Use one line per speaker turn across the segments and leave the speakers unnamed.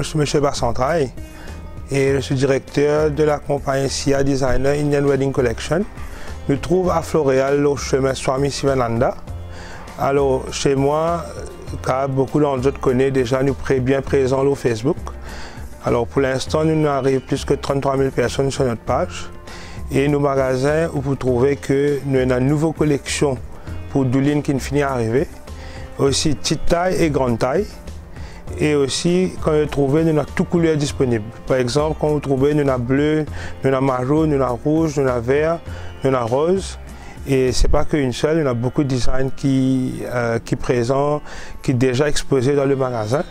suis M. Bassantraille et je suis directeur de la compagnie SIA Designer Indian Wedding Collection. Nous trouvons à Floréal au chemin Swami Sivananda. Alors, chez moi, car beaucoup d'entre vous connaissent déjà, nous sommes bien présents sur Facebook. Alors, pour l'instant, nous avons plus que 33 000 personnes sur notre page. Et nos magasins, où vous trouvez que nous avons une nouvelle collection pour Doulin qui finit à arriver. Aussi petite taille et grande taille. Et aussi, quand vous trouvez, nous avons toutes couleurs disponibles. Par exemple, quand vous trouvez, nous avons bleu, nous avons marron, nous avons rouge, nous avons vert, nous avons rose. Et ce n'est pas qu'une seule, il y a beaucoup de designs qui présents, qui sont déjà exposés dans le magasin.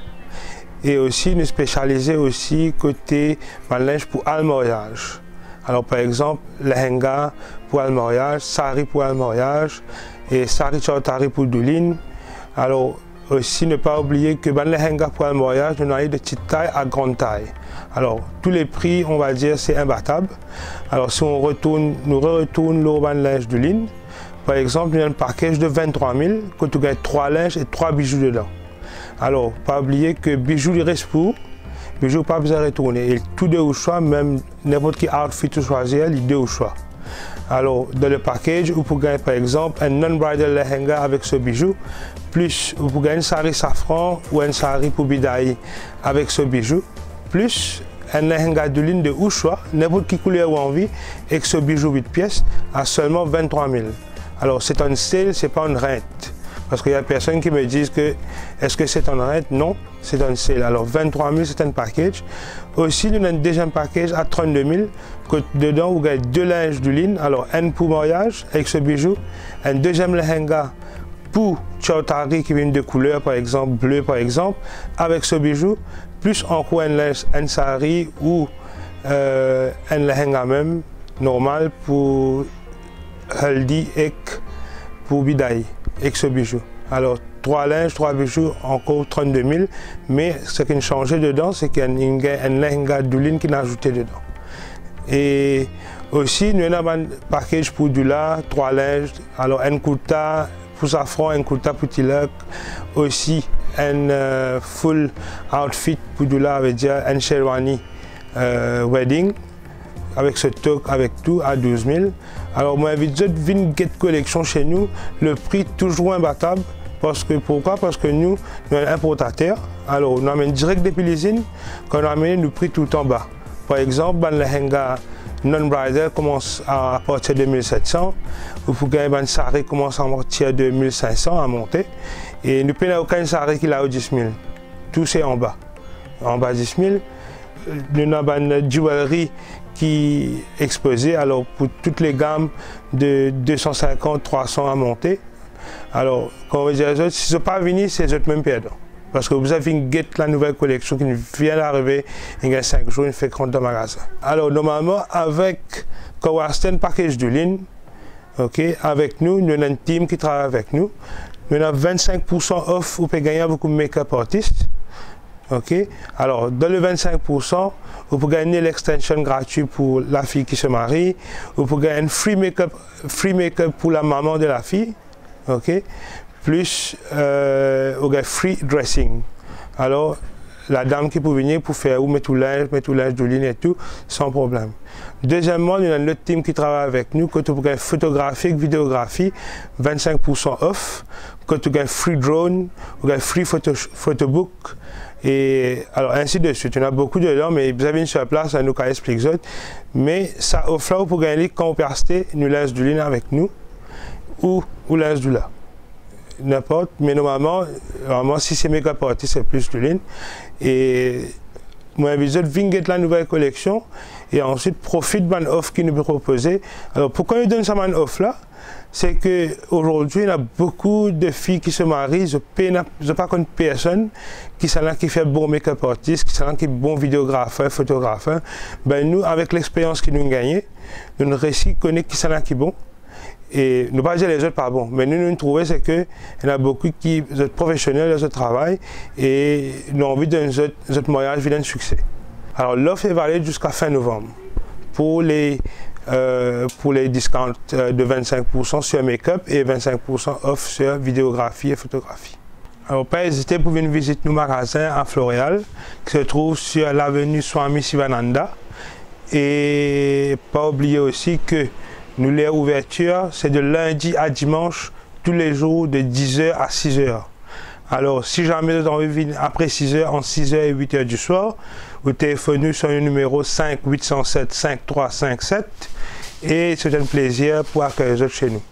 Et aussi, nous spécialisons aussi côté linge pour almoriage. Alors par exemple, lehenga pour almoriage, sari pour almoriage et sari chautari pour Doulin. Alors aussi, ne pas oublier que le lehenga pour almoriage, nous avons de petite taille à grande taille. Alors tous les prix, on va dire, c'est imbattable. Alors si on retourne, nous retourne l'urban linge Doulin, par exemple, nous avons un package de 23 000, que tu gagnes 3 linges et 3 bijoux dedans. Alors, pas oublier que bijoux, il reste pour. Bijoux, pas besoin de retourner. Et tout deux au choix, même n'importe quel outfit tu choisis, il est deux au choix. Alors, dans le package, vous pouvez gagner par exemple un non-bridal lehenga avec ce bijou, plus vous pouvez gagner un sari safran ou un sari pour bidaï avec ce bijou, plus un lehenga Doulin de au choix, n'importe quelle couleur ou envie, avec ce bijou 8 pièces à seulement 23 000. Alors, c'est un sale, ce n'est pas une rente. Parce qu'il y a des personnes qui me disent que est-ce que c'est un rente? Non, c'est un sale. Alors 23 000 c'est un package. Aussi, nous avons un deuxième package à 32 000. Que dedans, vous gagnez 2 linges Doulin. Alors un pour mariage avec ce bijou. Un deuxième lehenga pour chautari qui vient de couleur, par exemple, bleu par exemple, avec ce bijou. Plus encore un linge, un sari ou un lehenga même, normal pour haldi et pour bidaï. Avec ce bijou. Alors, 3 linges, 3 bijoux, encore 32 000. Mais ce qui a changé dedans, c'est qu'il y a un lehenga Doulin qui a ajouté dedans. Et aussi, nous avons un package pour Doula, 3 linges. Alors, un kurta pour safran, un kurta pour tilak. Aussi, un full outfit pour Doula, avec un sherwani wedding. Avec ce toque, avec tout, à 12 000. Alors, moi, j'invite de venir get collection chez nous, le prix toujours imbattable. Pourquoi? Parce que nous sommes importateurs. Alors, on amène direct depuis l'usine, quand on amène le prix tout en bas. Par exemple, le lehenga non-bridal commence à partir de 1700. Vous pouvez gagner un sari commence à partir de 1500 à monter. Et nous n'avons aucun sari qui a 10 000. Tout c'est en bas. En bas 10 000. Nous avons une jewelry qui est exposée alors pour toutes les gammes de 250, 300 à monter. Alors, quand on veut dire si ce n'est pas venu, c'est les autres même perdants. Parce que vous avez une guette la nouvelle collection qui vient d'arriver, il y a 5 jours, il fait 30 dans le magasin. Alors, normalement, avec Kawasten Package Doulin, okay, avec nous, nous avons une team qui travaille avec nous. Nous avons 25% off, vous pouvez gagner beaucoup de make-up artistes. Okay. Alors, dans le 25%, vous pouvez gagner l'extension gratuite pour la fille qui se marie. Vous pouvez gagner un free make-up pour la maman de la fille. Okay. Plus, vous gagnez free dressing. Alors, la dame qui peut venir pour faire ou mettre tout linge Doulin et tout, sans problème. Deuxièmement, il y a une autre team qui travaille avec nous. Quand vous gagnez photographie, vidéographie, 25% off. Quand vous gagnez free drone, vous gagnez free photobook. Et alors ainsi de suite. Il y en a beaucoup dedans, mais vous avez une seule place, ça nous explique ça. Mais ça offre là pour gagner quand vous pouvez acheter une linge Doulin avec nous ou linge Doula. N'importe, mais normalement si c'est make-up artist, c'est plus Doulin. Et moi, j'invite de venir la nouvelle collection et ensuite profite de l'offre qui nous est proposée. Alors pourquoi ils donnent ça une offre là? C'est qu'aujourd'hui, il y a beaucoup de filles qui se marient, je n'ai pas connu personne qui fait bon make-up artist, qui est bon vidéographe, photographe. Ben, nous, avec l'expérience que nous avons gagnée, nous avons réussi à connaître qui est bon. Et ne pas dire les autres pas bon, mais nous trouvons c'est qu'il y en a beaucoup qui sont professionnels dans ce travail et nous avons envie d'un autre mariage viennent de succès. Alors l'offre est valide jusqu'à fin novembre pour les discounts de 25% sur make-up et 25% off sur vidéographie et photographie. Alors, pas hésiter pour venir visiter nos magasins à Floréal, qui se trouve sur l'avenue Swami Sivananda. Et pas oublier aussi que nous, les ouvertures, c'est de lundi à dimanche, tous les jours de 10h à 6h. Alors, si jamais vous avez venir après 6h, en 6h et 8h du soir, vous téléphonez sur le numéro 5 807 5357 et c'est un plaisir pour accueillir les autres chez nous.